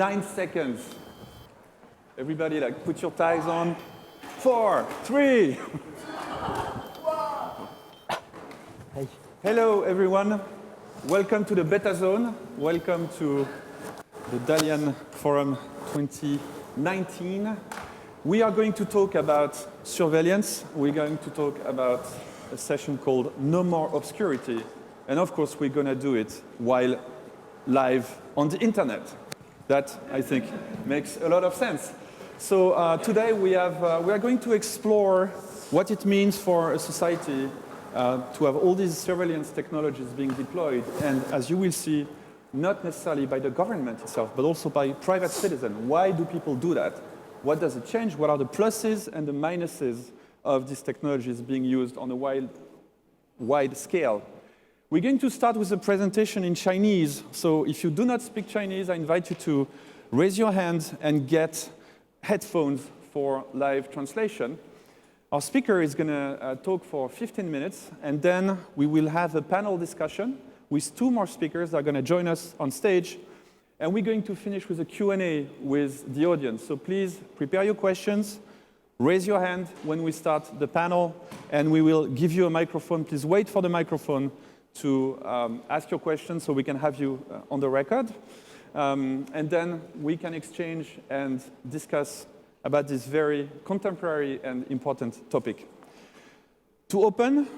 9 seconds. Everybody, like, put your ties on. 4, 3. Hello, everyone. Welcome to the beta zone. Welcome to the Dalian Forum 2019. We are going to talk about surveillance. We're going to talk about a session called No More Obscurity. And of course, we're going to do it while live on the internet. That, I think, makes a lot of sense. So today we are going to explore what it means for a society to have all these surveillance technologies being deployed. And as you will see, not necessarily by the government itself, but also by private citizens. Why do people do that? What does it change? What are the pluses and the minuses of these technologies being used on a wide scale? We're going to start with a presentation in Chinese. So if you do not speak Chinese, I invite you to raise your hand and get headphones for live translation. Our speaker is going to talk for 15 minutes, and then we will have a panel discussion with 2 more speakers that are going to join us on stage. And we're going to finish with a Q&A with the audience. So please prepare your questions, raise your hand when we start the panel, and we will give you a microphone. Please wait for the microphone to ask your questions so we can have you on the record. And then we can exchange and discuss about this very contemporary and important topic. To open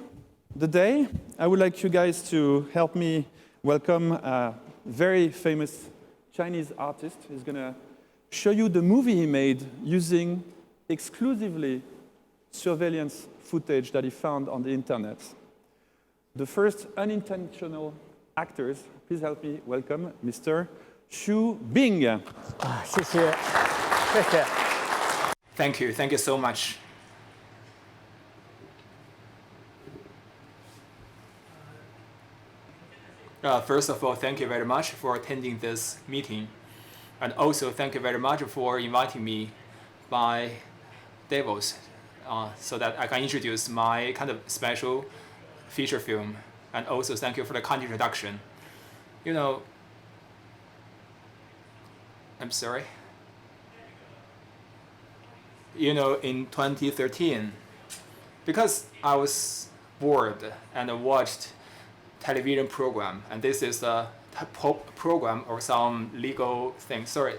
the day, I would like you guys to help me welcome a very famous Chinese artist. He's going to show you the movie he made using exclusively surveillance footage that he found on the internet. The first unintentional actors, please help me welcome Mr. Xu Bing. Thank you so much. First of all, thank you very much for attending this meeting. And also thank you very much for inviting me by Davos so that I can introduce my kind of special feature film. And also thank you for the kind introduction. You know, I'm sorry. You know, in 2013, because I was bored and I watched television program, and this is a program or some legal thing. Sorry.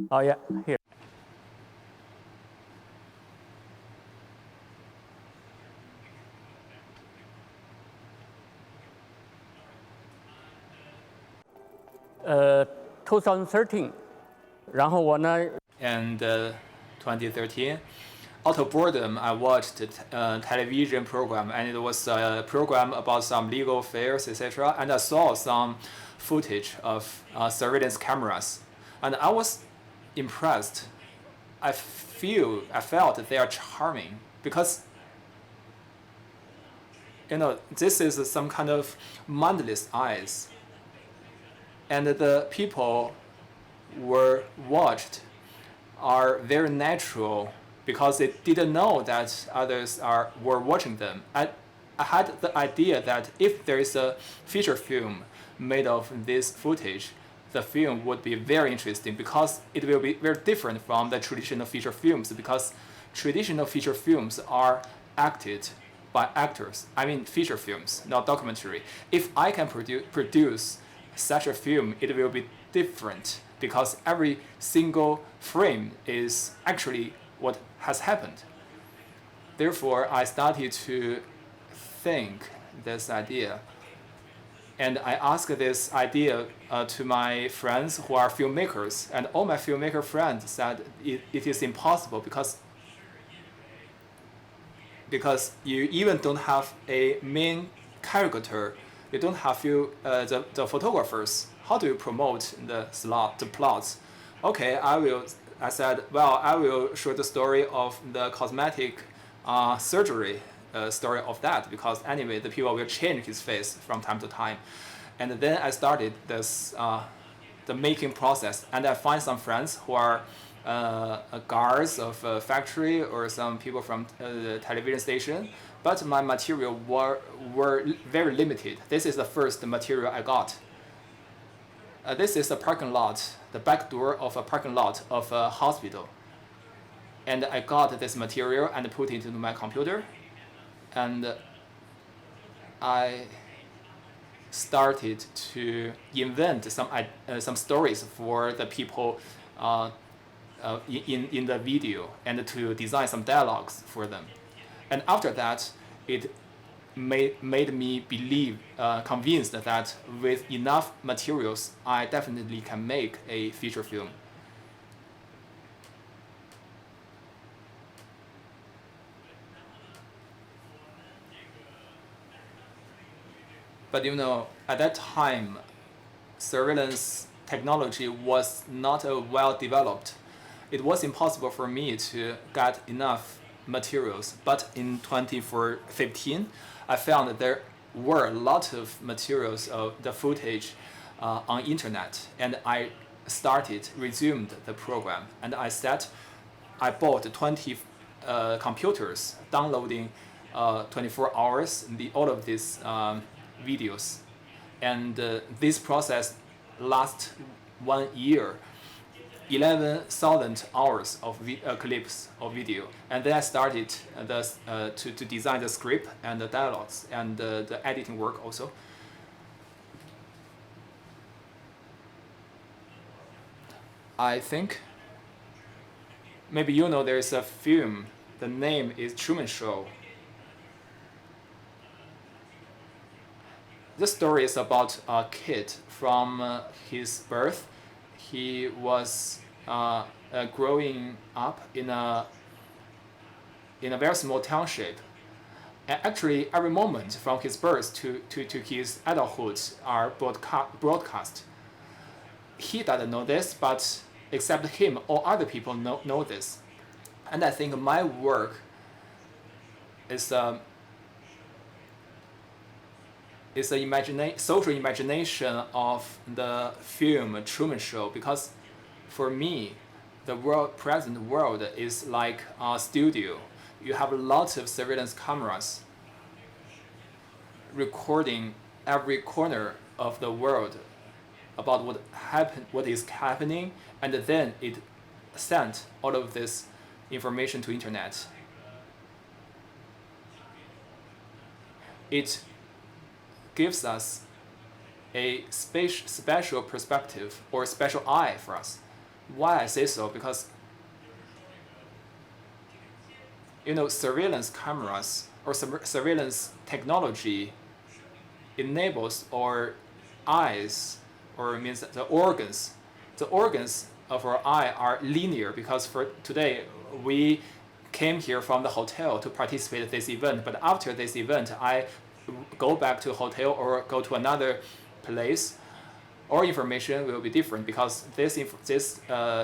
Oh yeah, here. Uh, 2013, 然后我呢 And 2013, out of boredom, I watched a television program, and it was a program about some legal affairs, etc. And I saw some footage of surveillance cameras, and I was impressed. I felt they are charming because, you know, this is some kind of mindless eyes, and the people were watched are very natural because they didn't know that others were watching them. I had the idea that if there is a feature film made of this footage, the film would be very interesting because it will be very different from the traditional feature films, because traditional feature films are acted by actors. I mean feature films, not documentary. If I can produce such a film, it will be different because every single frame is actually what has happened. Therefore, I started to think this idea. And I asked this idea to my friends who are filmmakers, and all my filmmaker friends said it is impossible because you even don't have a main character. You don't have the photographers. How do you promote the plots? Okay, I said, well, I will show the story of the cosmetic surgery story of that, because anyway, the people will change his face from time to time. And then I started this the making process, and I find some friends who are guards of a factory or some people from the television station, but my material were very limited. This is the first material I got. This is a parking lot, the back door of a parking lot of a hospital. And I got this material and put it into my computer, and I started to invent some stories for the people in the video, and to design some dialogues for them. And after that, it made me convinced that with enough materials, I definitely can make a feature film. But at that time, surveillance technology was not well developed. It was impossible for me to get enough materials. But in 2015, I found that there were a lot of materials of the footage on internet, and I resumed the program, and I bought 20 computers, downloading 24 hours all of these videos, and this process lasts 1 year, 11,000 hours of clips of video, and then I started to design the script and the dialogues and the editing work also. I think maybe there is a film. The name is Truman Show. The story is about a kid from his birth. He was growing up in a very small township. And actually, every moment from his birth to his adulthood are broadcast. He doesn't know this, but except him, all other people know this. And I think my work is a social imagination of the film Truman Show, because for me, the present world is like a studio. You have lots of surveillance cameras recording every corner of the world about what is happening, and then it sent all of this information to internet. It gives us a special perspective or special eye for us. Why I say so? Because surveillance cameras or surveillance technology enables our eyes, or means the organs. The organs of our eye are linear, because for today we came here from the hotel to participate in this event, but after this event I go back to a hotel or go to another place, our information will be different, because this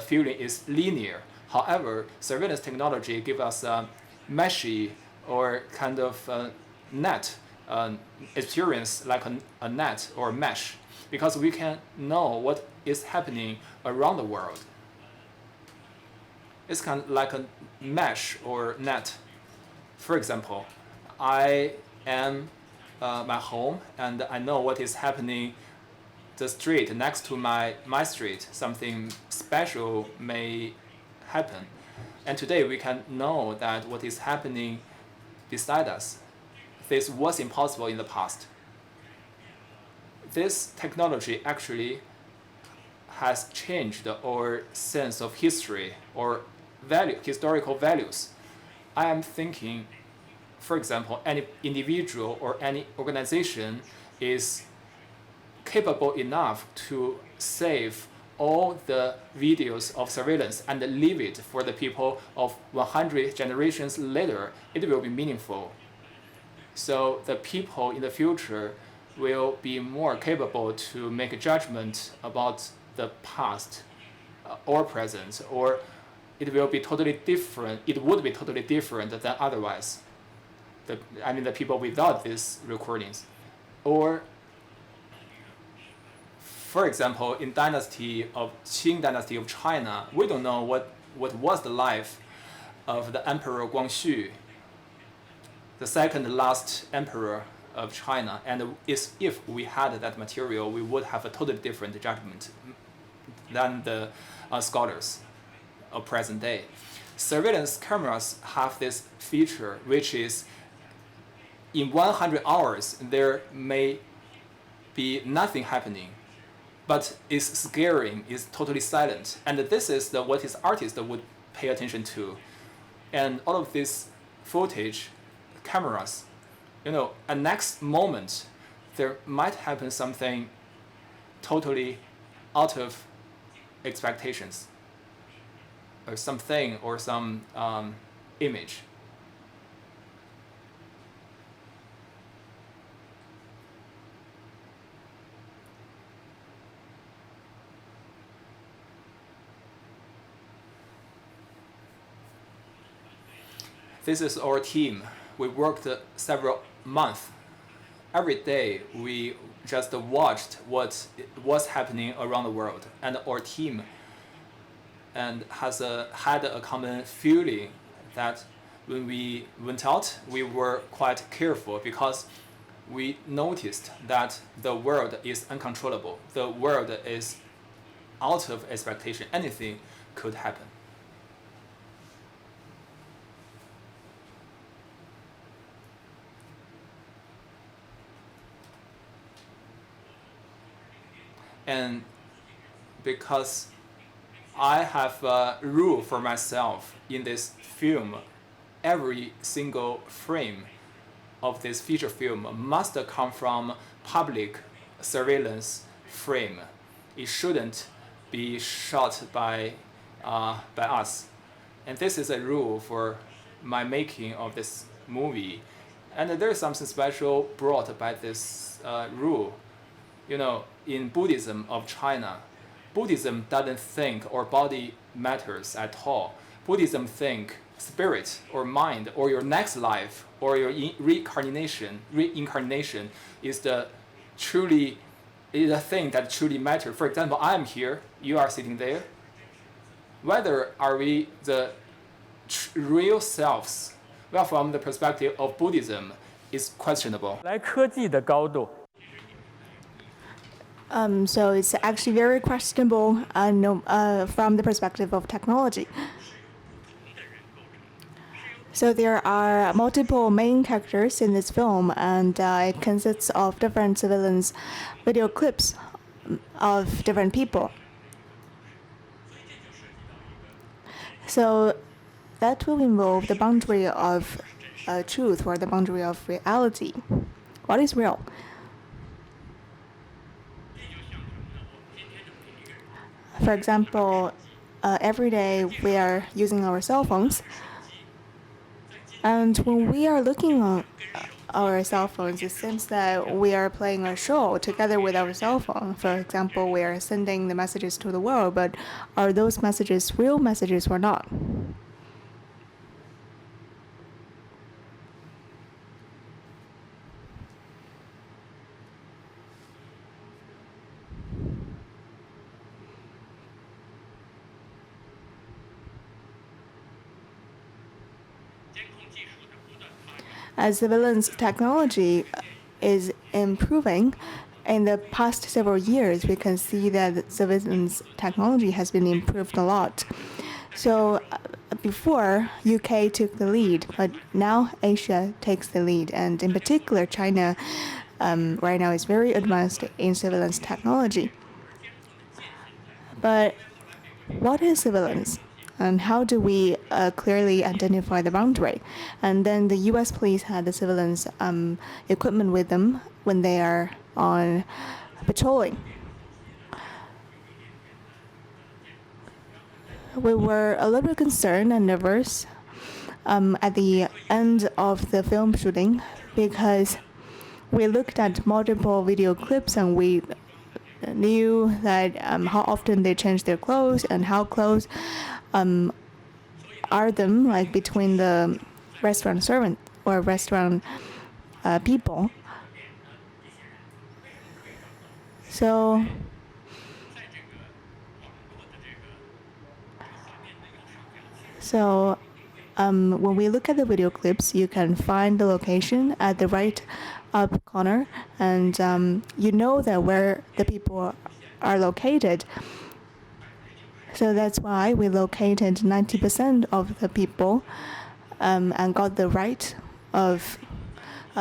feeling is linear. However, surveillance technology gives us a meshy or kind of net experience, like a net or mesh, because we can know what is happening around the world. It's kind of like a mesh or net. For example, I am my home, and I know what is happening the street next to my street. Something special may happen, and today we can know that what is happening beside us. This was impossible in the past. This technology actually has changed our sense of history or historical values. I am thinking, for example, any individual or any organization is capable enough to save all the videos of surveillance and leave it for the people of 100 generations later. It will be meaningful. So the people in the future will be more capable to make a judgment about the past or present, or it will be totally different. It would be totally different than otherwise. The people without these recordings. Or, for example, in Qing dynasty of China, we don't know what what was the life of the Emperor Guangxu, the second last emperor of China. And if we had that material, we would have a totally different judgment than the scholars of present day. Surveillance cameras have this feature, which is in 100 hours, there may be nothing happening, but it's scaring, it's totally silent. And this is what his artist would pay attention to. And all of this footage, cameras, at next moment, there might happen something totally out of expectations, or something, or some image. This is our team. We worked several months. Every day we just watched what was happening around the world, and our team had a common feeling that when we went out, we were quite careful because we noticed that the world is uncontrollable. The world is out of expectation. Anything could happen. And because I have a rule for myself in this film, every single frame of this feature film must come from public surveillance frame. It shouldn't be shot by us. And this is a rule for my making of this movie. And there's something special brought by this rule. In Buddhism of China, Buddhism doesn't think our body matters at all. Buddhism think spirit or mind or your next life or your reincarnation is the thing that truly matters. For example, I am here, you are sitting there. Whether are we the real selves? Well, from the perspective of Buddhism, is questionable. 来科技的高度。 So it's actually very questionable from the perspective of technology. So there are multiple main characters in this film, and it consists of different surveillance video clips of different people. So that will involve the boundary of truth or the boundary of reality. What is real? For example, every day we are using our cell phones, and when we are looking on our cell phones, it seems that we are playing a show together with our cell phone. For example, we are sending the messages to the world, but are those messages real messages or not? As surveillance technology is improving, in the past several years, we can see that surveillance technology has been improved a lot. So before, UK took the lead, but now Asia takes the lead, and in particular, China right now is very advanced in surveillance technology. But what is surveillance? And how do we clearly identify the boundary? And then the U.S. police had the surveillance equipment with them when they are on patrolling. We were a little bit concerned and nervous at the end of the film shooting because we looked at multiple video clips and we knew that how often they change their clothes and how close are them, like between the restaurant servant or restaurant people. So So when we look at the video clips, you can find the location at the right up corner, and you know that where the people are located. So that's why we located 90% of the people and got the right of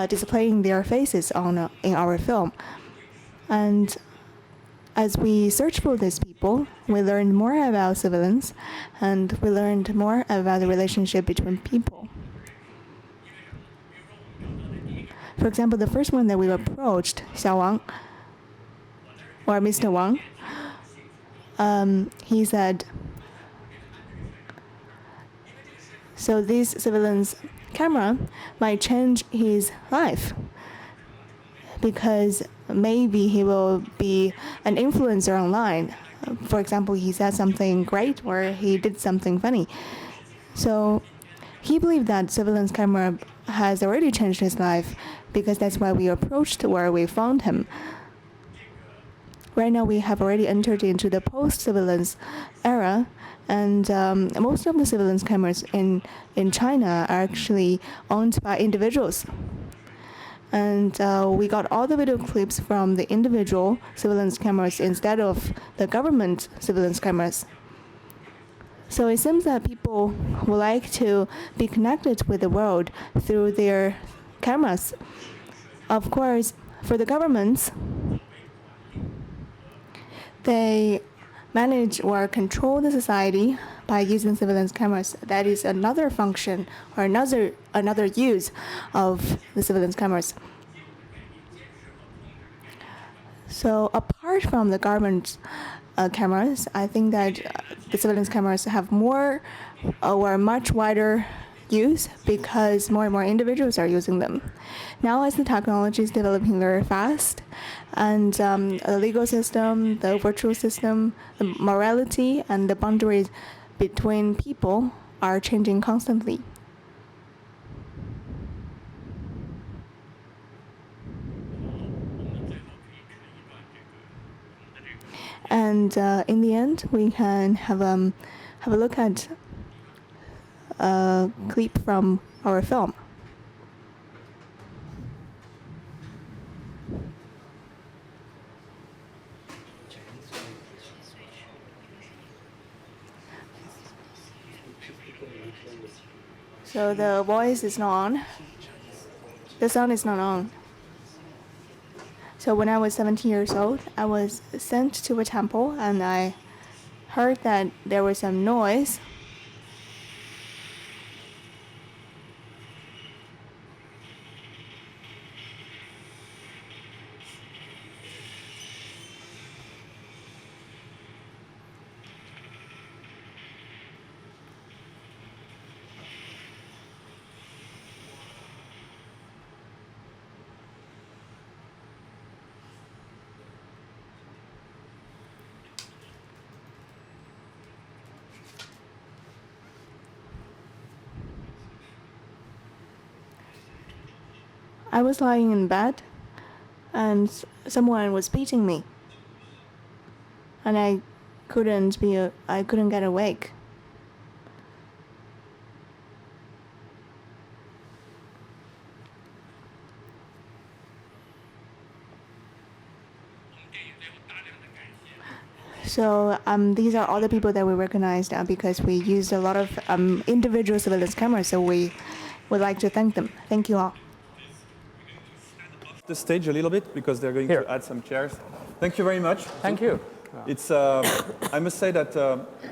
displaying their faces in our film. And as we searched for these people, we learned more about surveillance, and we learned more about the relationship between people. For example, the first one that we approached, Xiao Wang, or Mr. Wang, he said, so this surveillance camera might change his life because maybe he will be an influencer online. For example, he said something great or he did something funny. So he believed that surveillance camera has already changed his life because that's why we approached where we found him. Right now, we have already entered into the post-surveillance era, and most of the surveillance cameras in China are actually owned by individuals. And we got all the video clips from the individual surveillance cameras instead of the government surveillance cameras. So it seems that people would like to be connected with the world through their cameras. Of course, for the governments, they manage or control the society by using surveillance cameras. That is another function or another use of the surveillance cameras. So apart from the government cameras, I think that the surveillance cameras have more or much wider use because more and more individuals are using them. Now as the technology is developing very fast, and the legal system, the virtual system, the morality, and the boundaries between people are changing constantly. And in the end, we can have a look at a clip from our film. So the voice is not on. The sound is not on. So when I was 17 years old, I was sent to a temple and I heard that there was some noise. I was lying in bed and someone was beating me. And I couldn't get awake. So these are all the people that we recognized because we used a lot of individual surveillance cameras, so we would like to thank them. Thank you all. The stage a little bit because they're going to add some chairs. Thank you very much. Thank you. It's I must say that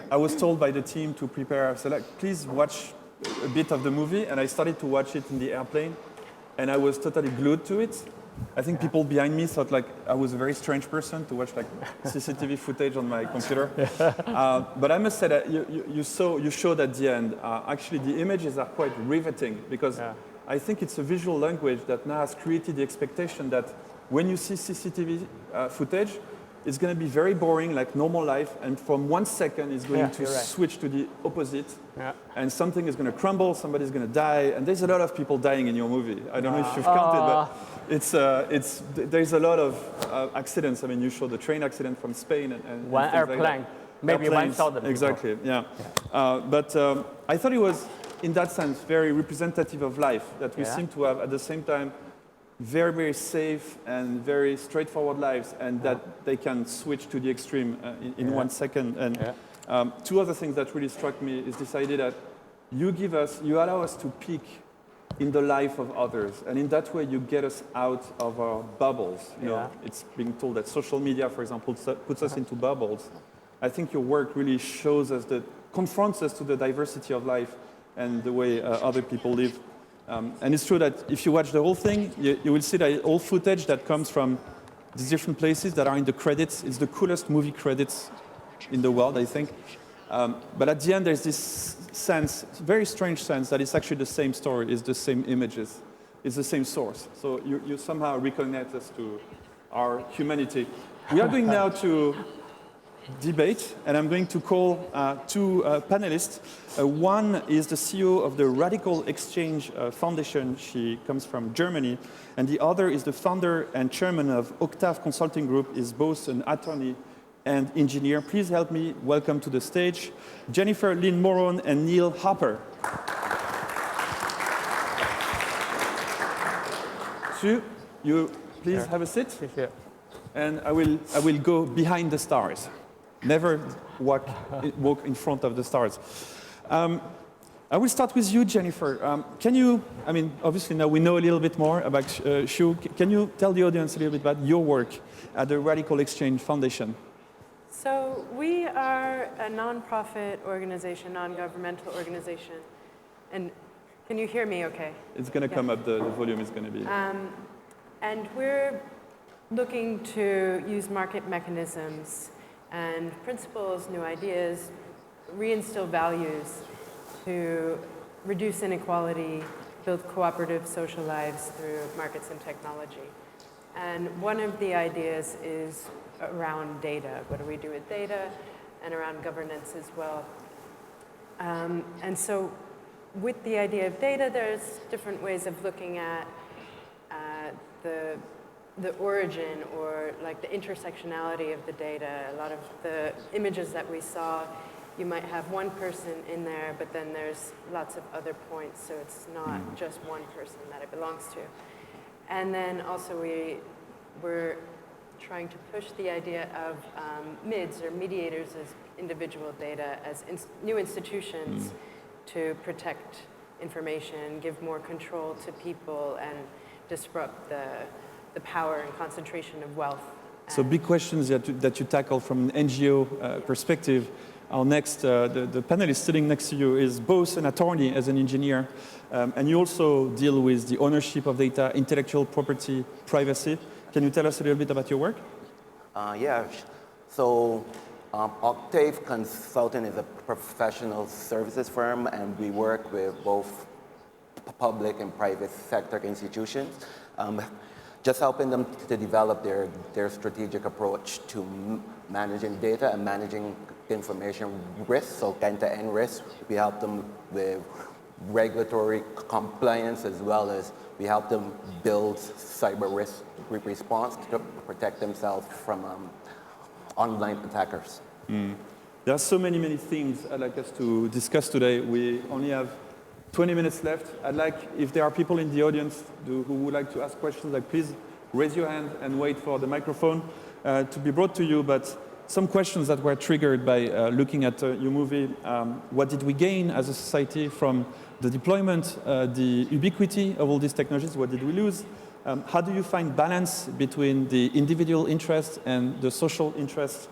I was told by the team to prepare, so like, please watch a bit of the movie, and I started to watch it in the airplane, and I was totally glued to it. I think people behind me thought like I was a very strange person to watch like CCTV footage on my computer. But I must say that you showed at the end, actually the images are quite riveting because I think it's a visual language that now has created the expectation that when you see CCTV footage, it's going to be very boring, like normal life, and from 1 second it's going to switch to the opposite, and something is going to crumble, somebody's going to die, and there's a lot of people dying in your movie. I don't know if you've counted, but there's a lot of accidents. I mean, you showed the train accident from Spain and one things airplane. like that. maybe airplanes. 1,000 people. Exactly, yeah. But I thought it was, in that sense, very representative of life, that we seem to have, at the same time, very, very safe and very straightforward lives, and that they can switch to the extreme in 1 second. And two other things that really struck me is this idea that you allow us to peek in the life of others, and in that way you get us out of our bubbles. You know, it's being told that social media, for example, puts us into bubbles. I think your work really shows us confronts us to the diversity of life and the way other people live. And it's true that if you watch the whole thing, you will see that all footage that comes from these different places that are in the credits. It's the coolest movie credits in the world, I think. But at the end, there's this sense, very strange sense, that it's actually the same story, it's the same images, it's the same source. So you somehow reconnect us to our humanity. We are going now to debate, and I'm going to call two panelists. One is the CEO of the RadicalXChange Foundation. She comes from Germany. And the other is the founder and chairman of Octave Consulting Group, is both an attorney and engineer. Please help me welcome to the stage Jennifer Lynn Morone and Niel Harper. So you please have a seat. And I will go behind the stars. Never walk in front of the stars. I will start with you, Jennifer. Can you, I mean, obviously now we know a little bit more about Shu. Can you tell the audience a little bit about your work at the RadicalXChange Foundation? So we are a nonprofit organization, non-governmental organization. And can you hear me okay? It's going to come up, the volume is going to be... And we're looking to use market mechanisms and principles, new ideas, reinstill values to reduce inequality, build cooperative social lives through markets and technology. And one of the ideas is around data. What do we do with data? And around governance as well. And so with the idea of data, there's different ways of looking at the origin or like the intersectionality of the data. A lot of the images that we saw, you might have one person in there, but then there's lots of other points, so it's not just one person that it belongs to. And then also we're trying to push the idea of MIDs, or mediators as individual data, as new institutions to protect information, give more control to people, and disrupt the power and concentration of wealth. So big questions that you tackle from an NGO perspective. Our next, the panelist sitting next to you is both an attorney as an engineer, and you also deal with the ownership of data, intellectual property, privacy. Can you tell us a little bit about your work? Yeah. So Octave Consultant is a professional services firm, and we work with both public and private sector institutions, just helping them to develop their strategic approach to managing data and managing information risk, so end-to-end risk. We help them with regulatory compliance, as well as we help them build cyber risk response to protect themselves from online attackers. There are so many themes I'd like us to discuss today. We only have 20 minutes left. I'd like, if there are people in the audience who would like to ask questions, like please raise your hand and wait for the microphone to be brought to you. But some questions that were triggered by looking at your movie. What did we gain as a society from the deployment, the ubiquity of all these technologies? What did we lose? How do you find balance between the individual interest and the social interest?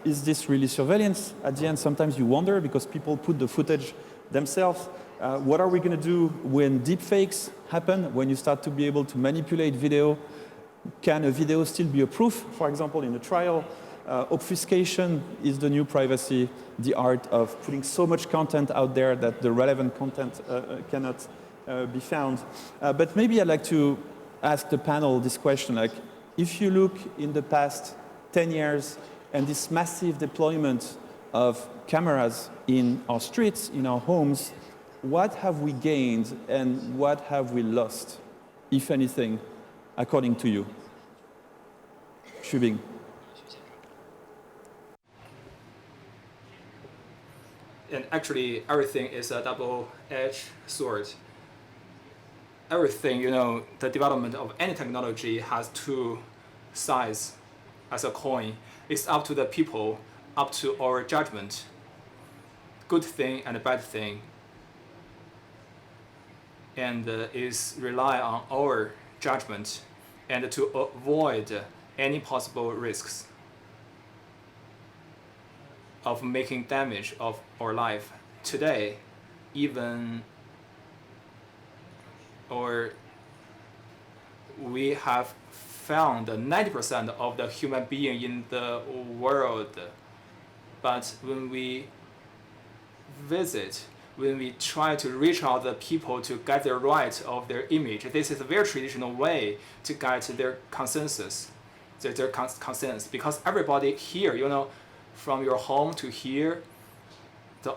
Is this really surveillance? At the end, sometimes you wonder, because people put the footage themselves. What are we going to do when deepfakes happen, when you start to be able to manipulate video? Can a video still be a proof, for example, in a trial? Obfuscation is the new privacy, the art of putting so much content out there that the relevant content cannot be found. But maybe I'd like to ask the panel this question, like, if you look in the past 10 years and this massive deployment of cameras in our streets, in our homes, what have we gained and what have we lost, if anything, according to you? Shubing. and actually everything is a double-edged sword. Everything, the development of any technology has two sides as a coin. It's up to the people, up to our judgment, good thing and bad thing. And is rely on our judgment and to avoid any possible risks of making damage of our life. Today, even we have found 90% of the human being in the world, but when we visit, when we try to reach out the people to get the right of their image, this is a very traditional way to get their consensus, their consent, because everybody here, from your home to here,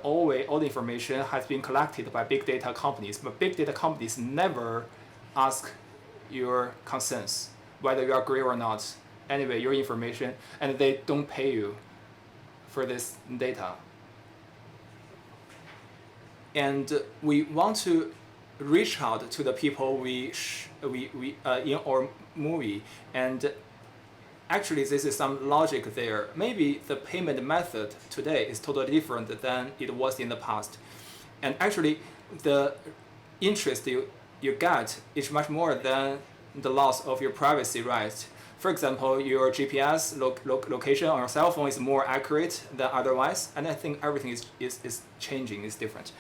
all the information has been collected by big data companies, but big data companies never ask your consents, whether you agree or not. Anyway, your information, and they don't pay you for this data. And we want to reach out to the people we in our movie, and actually this is some logic there. Maybe the payment method today is totally different than it was in the past, and actually the interest you get is much more than the loss of your privacy rights. For example, your GPS location on your cell phone is more accurate than otherwise, and I think everything is changing, is different.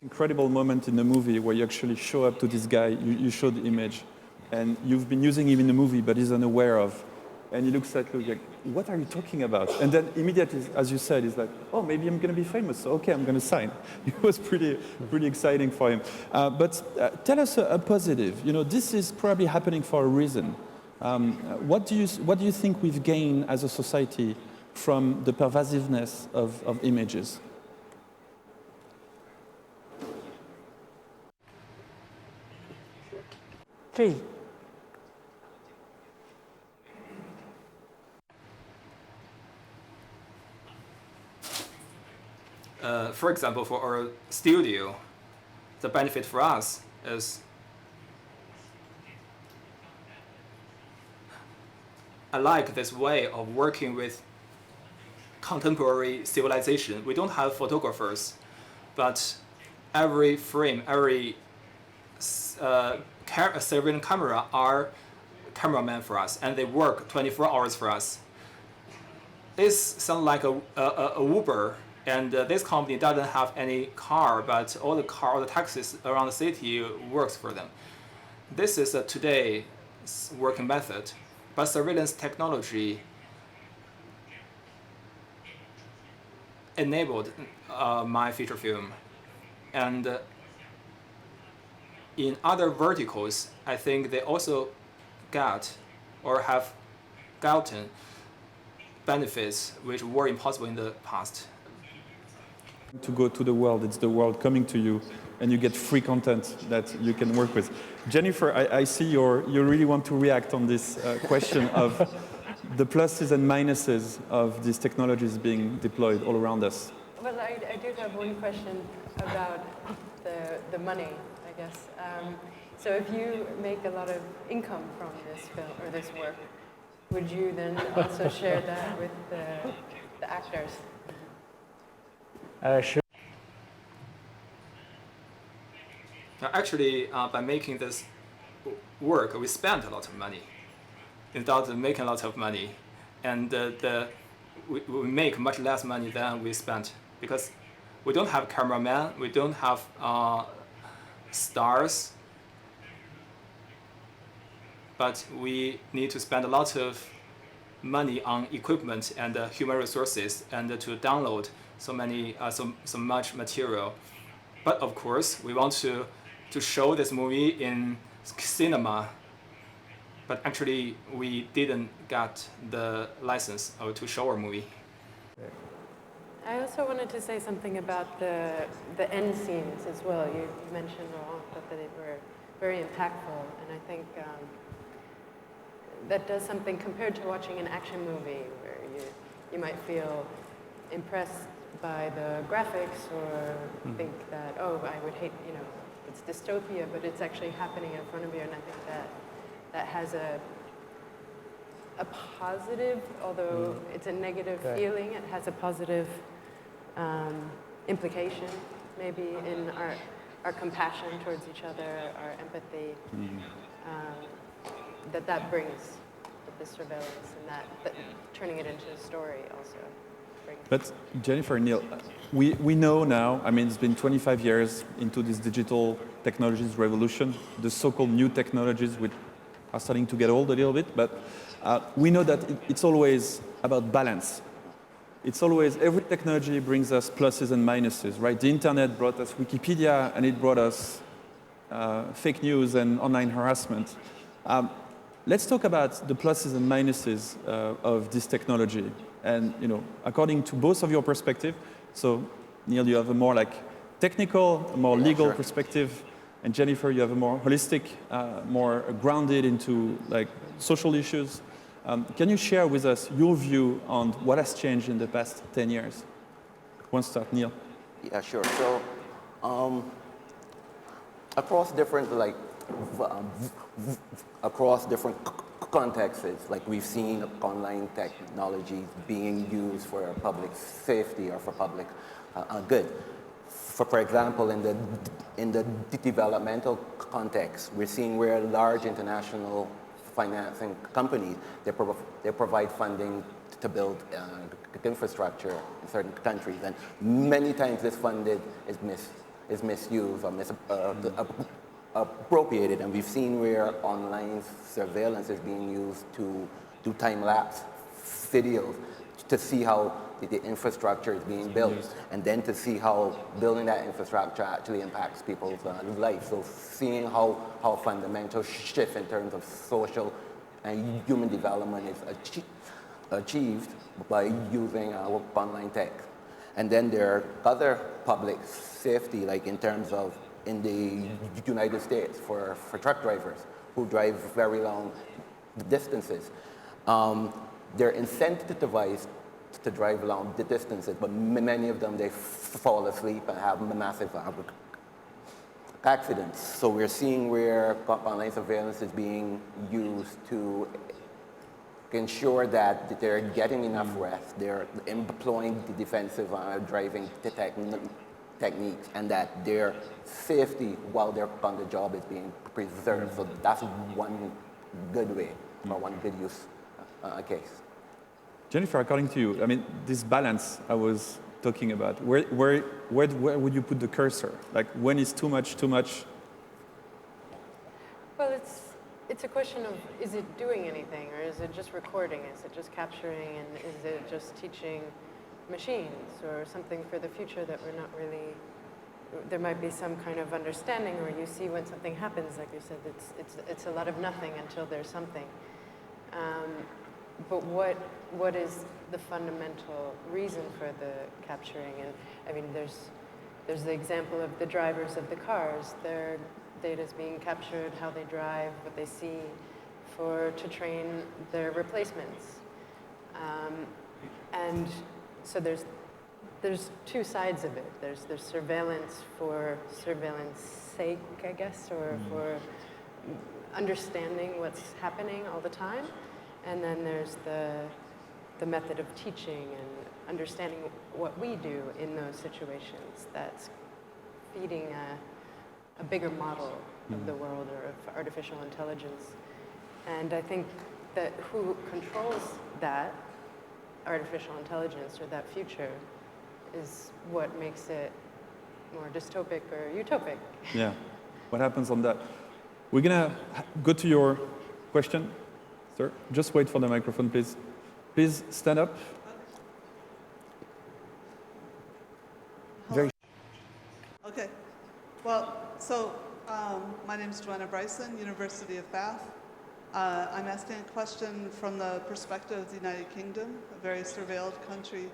Incredible moment in the movie where you actually show up to this guy, you show the image, and you've been using him in the movie, but he's unaware of. And he looks at you like, what are you talking about? And then immediately, as you said, he's like, oh, maybe I'm going to be famous, so okay, I'm going to sign. It was pretty exciting for him. But tell us a positive. This is probably happening for a reason. What do you think we've gained as a society from the pervasiveness of images? For example, for our studio, the benefit for us is I like this way of working with contemporary civilization. We don't have photographers, but every frame, every surveillance camera are cameramen for us, and they work 24 hours for us. This sounds like a Uber, and this company doesn't have any car, but all the taxis around the city works for them. This is today's working method, but surveillance technology enabled my feature film, and in other verticals, I think they also got or have gotten benefits which were impossible in the past. To go to the world, it's the world coming to you, and you get free content that you can work with. Jennifer, I see you really want to react on this question of the pluses and minuses of these technologies being deployed all around us. Well, I do have one question about the money, I guess. So if you make a lot of income from this film or this work, would you then also share that with the actors? Sure. Actually, by making this work, we spent a lot of money. Without making a lot of money, and we make much less money than we spent, because we don't have cameramen, we don't have stars, but we need to spend a lot of money on equipment and human resources, and to download so much material. But of course, we want to show this movie in cinema. But actually, we didn't get the license to show our movie. I also wanted to say something about the end scenes as well. You mentioned, Laurent, that they were very impactful, and I think that does something compared to watching an action movie where you might feel impressed by the graphics or think that, oh, I would hate, it's dystopia, but it's actually happening in front of you. And I think that has a positive, although it's a negative feeling, it has a positive implication maybe in our compassion towards each other, our empathy, that brings with the surveillance, and that turning it into a story also brings. But Jennifer, Niel, we know now, I mean, it's been 25 years into this digital technologies revolution, the so-called new technologies which are starting to get old a little bit, but we know that it's always about balance. It's always, every technology brings us pluses and minuses, right? The internet brought us Wikipedia, and it brought us fake news and online harassment. Let's talk about the pluses and minuses of this technology. And according to both of your perspective, so Niel, you have a more like technical, a more legal perspective, and Jennifer, you have a more holistic, more grounded into like social issues. Can you share with us your view on what has changed in the past 10 years? One start, Niel. Yeah, sure. So across different contexts, like we've seen online technologies being used for public safety or for public good. For example, in the developmental context, we're seeing where large international financing companies, they provide funding to build infrastructure in certain countries, and many times this funding is misused or misappropriated, and we've seen where online surveillance is being used to do time-lapse videos to see how the infrastructure is being built, and then to see how building that infrastructure actually impacts people's lives. So seeing how fundamental shift in terms of social and human development is achieved by using online tech. And then there are other public safety, like in terms of in the United States for truck drivers who drive very long distances. They're incentivized to drive long distances, but many of them, they fall asleep and have massive accidents. So we're seeing where online surveillance is being used to ensure that they're getting enough rest, they're employing the defensive driving techniques, and that their safety while they're on the job is being preserved. So that's one good way, or one good use case. Jennifer, according to you, I mean, this balance I was talking about, where would you put the cursor? Like, when is too much, too much? Well, it's a question of, is it doing anything, or is it just recording? Is it just capturing, and is it just teaching machines, or something for the future that we're not really, there might be some kind of understanding, or you see when something happens, like you said, it's a lot of nothing until there's something. But what is the fundamental reason for the capturing? And I mean, there's the example of the drivers of the cars. Their data is being captured, how they drive, what they see, to train their replacements. And so there's two sides of it. There's surveillance for surveillance sake, I guess, or for understanding what's happening all the time. And then there's the method of teaching and understanding what we do in those situations that's feeding a bigger model of the world, or of artificial intelligence. And I think that who controls that artificial intelligence, or that future, is what makes it more dystopic or utopic. Yeah. What happens on that? We're going to go to your question. Sir, just wait for the microphone, please. Please stand up. Very. Okay. Well, so my name is Joanna Bryson, University of Bath. I'm asking a question from the perspective of the United Kingdom, a very surveilled country.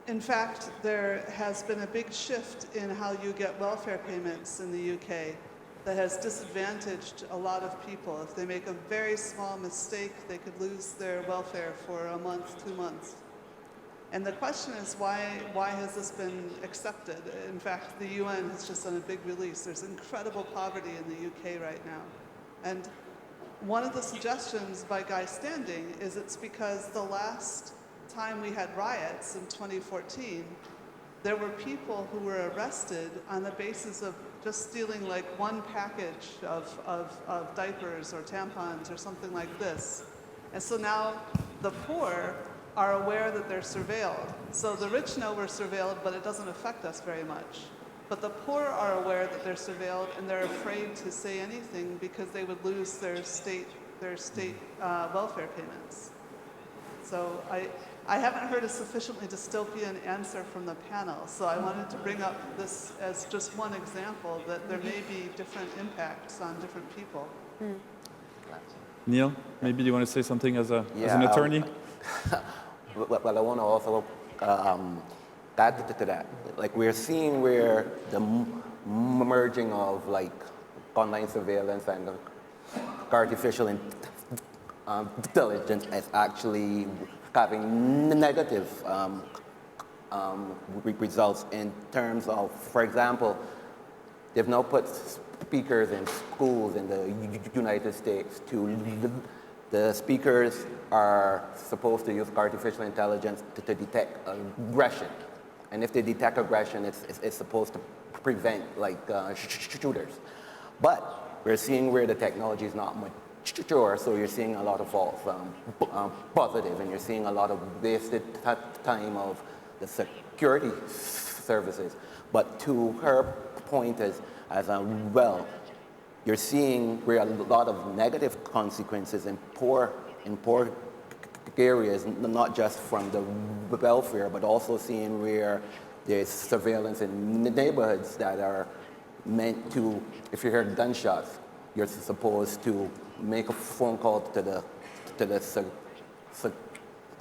In fact, there has been a big shift in how you get welfare payments in the UK that has disadvantaged a lot of people. If they make a very small mistake, they could lose their welfare for a month, 2 months. And the question is, why has this been accepted? In fact, the UN has just done a big release. There's incredible poverty in the UK right now. And one of the suggestions by Guy Standing is it's because the last time we had riots in 2014, there were people who were arrested on the basis of just stealing like one package of diapers or tampons or something like this. And so now the poor are aware that they're surveilled. So the rich know we're surveilled, but it doesn't affect us very much. But the poor are aware that they're surveilled, and they're afraid to say anything because they would lose their state welfare payments. So I haven't heard a sufficiently dystopian answer from the panel, so I wanted to bring up this as just one example that there may be different impacts on different people. Niel, maybe you want to say something as an attorney? Well, I want to also add to that. Like, we're seeing where the merging of like online surveillance and artificial intelligence is actually having negative results in terms of, for example, they've now put speakers in schools in the United States the speakers are supposed to use artificial intelligence to detect aggression. And if they detect aggression, it's supposed to prevent like shooters. But we're seeing where the technology is not mature, so you're seeing a lot of false positive, and you're seeing a lot of wasted time of the security services. But to her point as well, you're seeing where a lot of negative consequences in poor areas, not just from the welfare, but also seeing where there's surveillance in neighborhoods that are meant to, if you hear gunshots, you're supposed to make a phone call to the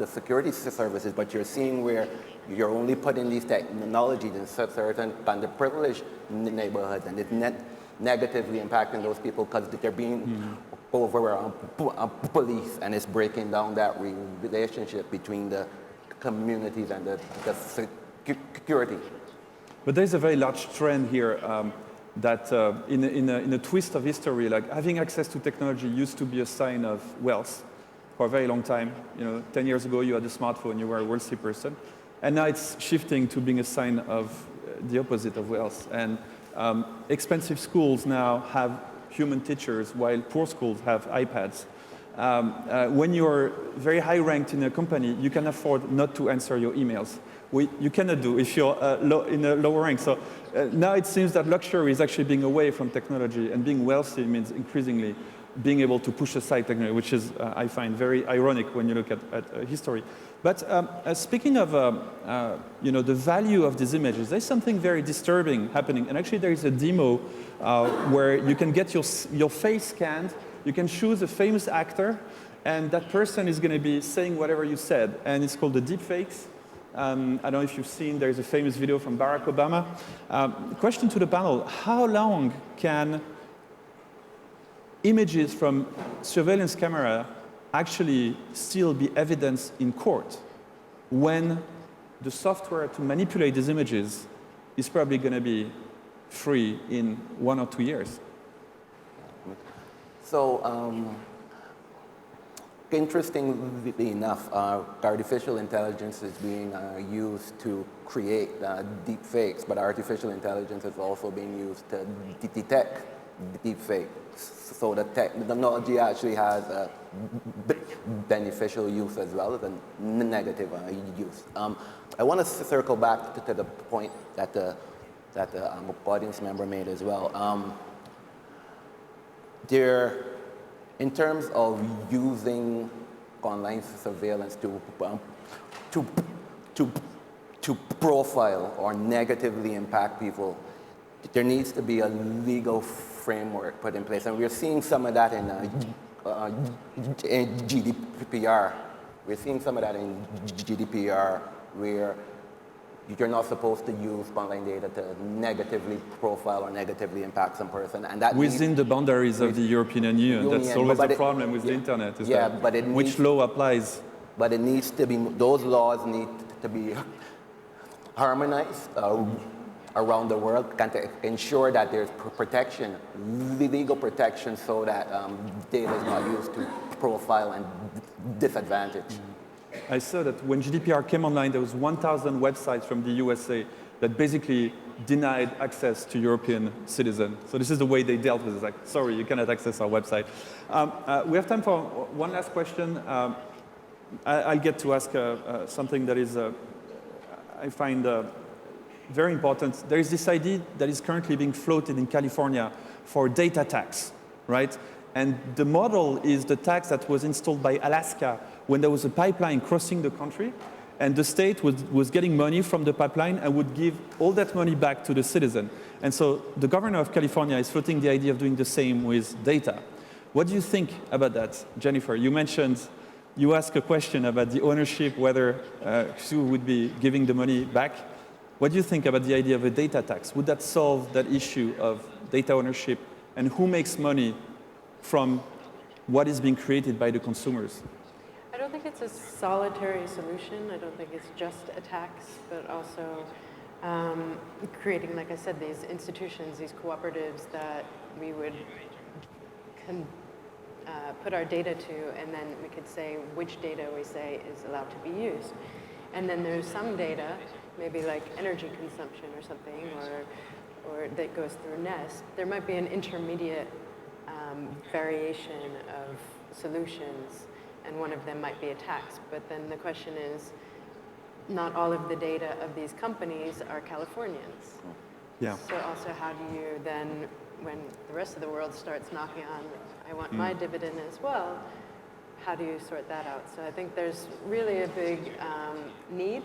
security services, but you're seeing where you're only putting these technologies in certain underprivileged neighborhoods, and it's negatively impacting those people because they're being police, and it's breaking down that relationship between the communities and the security. But there's a very large trend here that in a twist of history, like having access to technology used to be a sign of wealth for a very long time. 10 years ago you had a smartphone, you were a wealthy person. And now it's shifting to being a sign of the opposite of wealth. And expensive schools now have human teachers, while poor schools have iPads. When you're very high ranked in a company, you can afford not to answer your emails. You cannot do if you're in a lower rank. So now it seems that luxury is actually being away from technology, and being wealthy means increasingly being able to push aside technology, which is, I find, very ironic when you look at history. But speaking of the value of these images, there's something very disturbing happening. And actually there is a demo where you can get your face scanned, you can choose a famous actor, and that person is going to be saying whatever you said. And it's called the deepfakes. I don't know if you've seen, there's a famous video from Barack Obama. Question to the panel, how long can images from surveillance camera actually still be evidence in court when the software to manipulate these images is probably going to be free in 1 or 2 years? So, interestingly enough, artificial intelligence is being used to create deep fakes, but artificial intelligence is also being used to detect deep fakes. So the technology actually has a beneficial use as well as a negative use. I want to circle back to the point that the audience member made as well. In terms of using online surveillance to profile or negatively impact people, there needs to be a legal framework put in place, and we're seeing some of that in GDPR. We're seeing some of that in GDPR, where you're not supposed to use online data to negatively profile or negatively impact some person, and that within the boundaries of the European Union. That's always the problem with the internet. Is that which law applies? But it needs to be; those laws need to be harmonized around the world, and to ensure that there's protection, legal protection, so that data is not used to profile and disadvantage. I saw that when GDPR came online, there was 1,000 websites from the USA that basically denied access to European citizens. So this is the way they dealt with it. Like, sorry, you cannot access our website. We have time for one last question. I'll get to ask something that is, I find very important. There is this idea that is currently being floated in California for data tax, right? And the model is the tax that was installed by Alaska when there was a pipeline crossing the country, and the state was getting money from the pipeline and would give all that money back to the citizen. And so the governor of California is floating the idea of doing the same with data. What do you think about that, Jennifer? You mentioned, you asked a question about the ownership, whether Sue would be giving the money back. What do you think about the idea of a data tax? Would that solve that issue of data ownership and who makes money from what is being created by the consumers? I don't think it's a solitary solution. I don't think it's just a tax, but also creating, like I said, these institutions, these cooperatives that we would put our data to, and then we could say which data we say is allowed to be used. And then there's some data, maybe like energy consumption or something, or that goes through Nest. There might be an intermediate variation of solutions, and one of them might be a tax. But then the question is, not all of the data of these companies are Californians. Yeah. So also how do you then, when the rest of the world starts knocking on, I want my dividend as well, how do you sort that out? So I think there's really a big need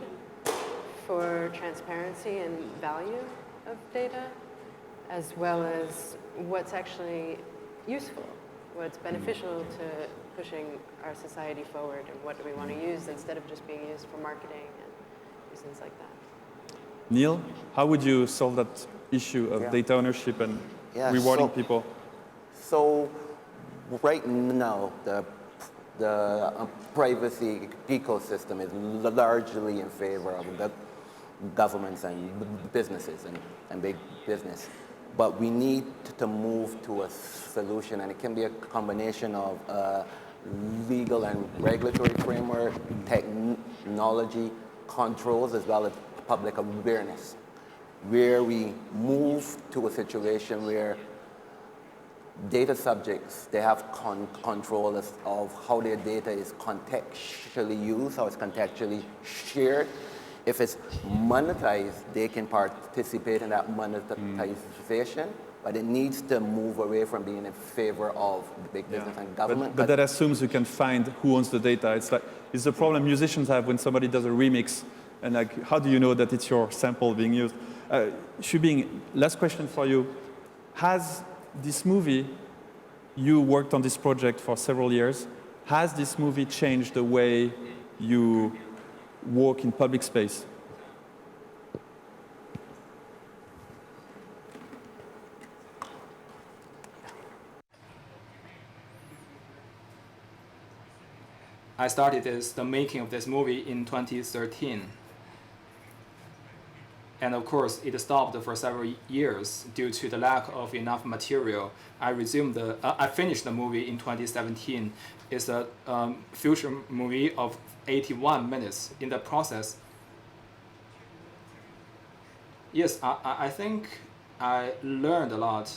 for transparency and value of data, as well as what's actually useful, what's beneficial to pushing our society forward, and what do we want to use instead of just being used for marketing and reasons like that. Niel, how would you solve that issue of data ownership and rewarding people? So right now, the privacy ecosystem is largely in favor of the governments and businesses and big business. But we need to move to a solution, and it can be a combination of legal and regulatory framework, technology, controls, as well as public awareness, where we move to a situation where data subjects, they have control of how their data is contextually used, how it's contextually shared. If it's monetized, they can participate in that monetization, but it needs to move away from being in favor of big business and government. But that assumes you can find who owns the data. It's the problem musicians have when somebody does a remix, and like, how do you know that it's your sample being used? Shubing, last question for you. Has this movie, you worked on this project for several years, has this movie changed the way you walk in public space? I started the making of this movie in 2013. And of course, it stopped for several years due to the lack of enough material. I finished the movie in 2017. It's a feature movie of 81 minutes. In the process, yes, I think I learned a lot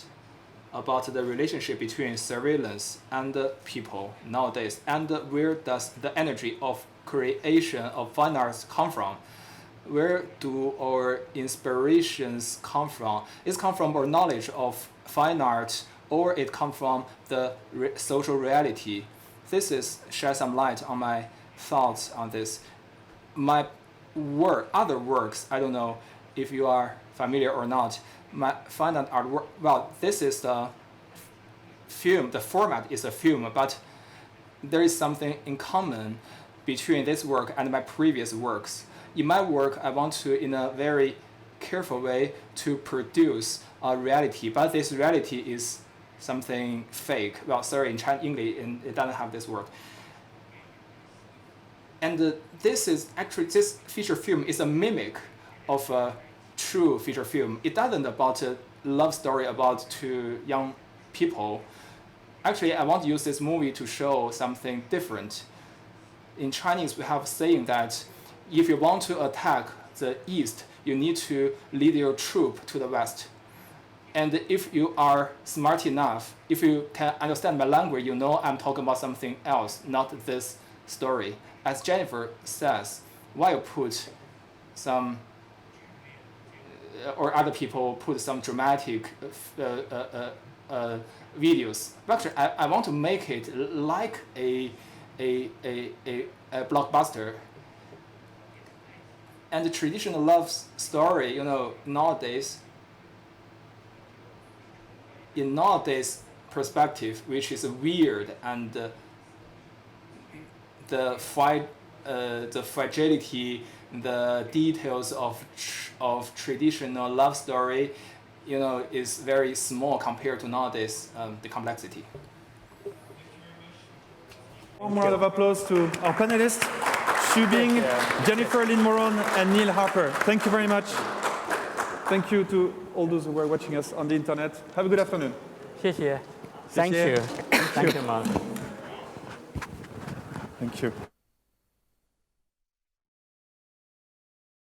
about the relationship between surveillance and people nowadays, and where does the energy of creation of fine arts come from? Where do our inspirations come from? It comes from our knowledge of fine art, or it comes from the social reality. This is shed some light on my thoughts on this. My other works, I don't know if you are familiar or not, my fine art artwork, well, this is the film, the format is a film, but there is something in common between this work and my previous works. In my work, I want to, in a very careful way, to produce a reality, but this reality is something fake. Well, sorry, in English, it doesn't have this word. And this feature film is a mimic of a true feature film. It doesn't about a love story about two young people. Actually, I want to use this movie to show something different. In Chinese, we have a saying that if you want to attack the East, you need to lead your troop to the West. And if you are smart enough, if you can understand my language, you know I'm talking about something else, not this story. As Jennifer says, why you put some, or other people put some dramatic videos. But actually, I want to make it like a blockbuster. And the traditional love story, you know, nowadays, in nowadays perspective, which is weird, and the fragility, the details of traditional love story, you know, is very small compared to nowadays the complexity. One round of applause to our panelists, Xu Bing, Jennifer Lynn Morone, and Niel Harper. Thank you very much. Thank you to all those who were watching us on the internet. Have a good afternoon. 谢谢 Thank you. Thank you, Mark. Thank you.